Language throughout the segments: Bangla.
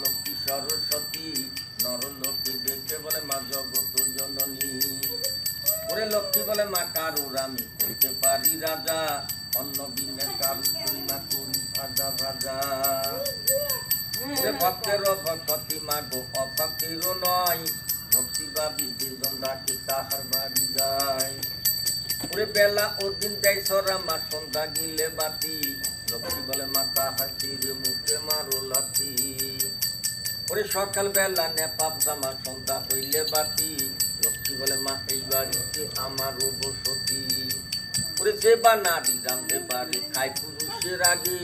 লক্ষ্মী সরস্বতী নরলোকে দেখে বলে মা জগত জননী। ওরে লক্ষ্মী বলে মা কারুর আমি করতে পারি রাজা, অন্য বিনে কারু না করি ভাজা ভাজা। ভক্তেরও ভক্তি মাগো অভক্তিরও নয়, ভক্তি ভাবি যেজন ডাকে তাহার বাড়ি যায়। ওরে বেলা ও দিন যাই সরা মা সন্ধ্যা গিলে বাতি, লক্ষ্মী বলে মা তাহার তীরে মুখে মারো লাথি। ওরে সকাল বেলা নেপাপ জামা সন্ধ্যা হইলে বাতি, লক্ষ্মী বলে মা এই বাড়িতে আমারও বসতি। ওরে যে বা নারী জানতে পারে খাই পুরুষের আগে,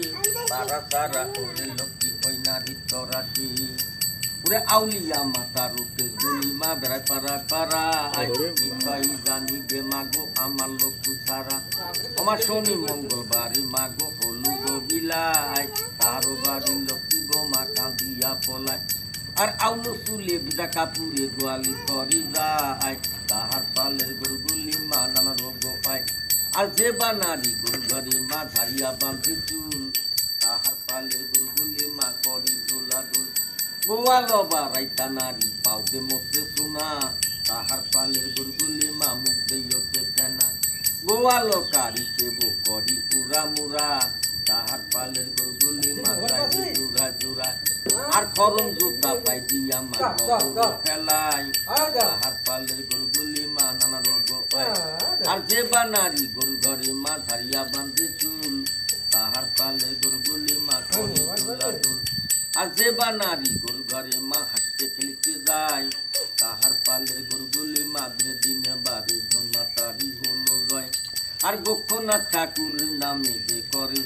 তারা তারা ওরে লক্ষ্মী ওই নারী তরাসি। ওরে আউলিয়া মাতা রূপে গুলি মা বেড়ায় পাড়ায় পাড়ায়, মিঠাই জানি গে মাগো আমার লক্ষ্মী ছাড়া। আমার শনি মঙ্গলবারে মাগো হলুদ বিলায়, তারও বাড়ি লক্ষ্মী গো মা কাঁদিয়া পলায়। আর আউলো চুলে বিদা কাপুরে গোয়ালি করে যায়, তাহার পালের গরুগুলি মা নানা রোগ পায়। আর যে বা নারী গরু ঘরে মা ঝাড়িয়া বাঁধে চুল, তাহার পালের গরুগুলি মা করি দোলাদুল। গোয়ালো বারাইতা নারী পাউতে মধ্যে সোনা, তাহার পালের গরুগুলি মা মুখ দিয়ে কেনা। গোয়ালো কারিতে বো করি উড়া মুরা, তাহার পালের গরুগুলি মা গাইবে জোড়া জোড়া। আর খরম জোতা পাই দিয়া মা ফেলাই, তাহার পালের গরুগুলি মা নানা রোগ পায়। আর যে বা নারী গরু ঘরে মা ঝাড়িয়া বাঁধে চুল, তাহার পালের গরুগুলি মা করি দোলাদুল। আর যে বা নারী গরু ঘরে মা হাসতে খেলিতে যায়, তাহার পালের গরুগুলি মা দিনে দিনে বাড়ি ধন্যা তারি হলো জয়। আর গোক্ষনাথ ঠাকুরের নামে যে করে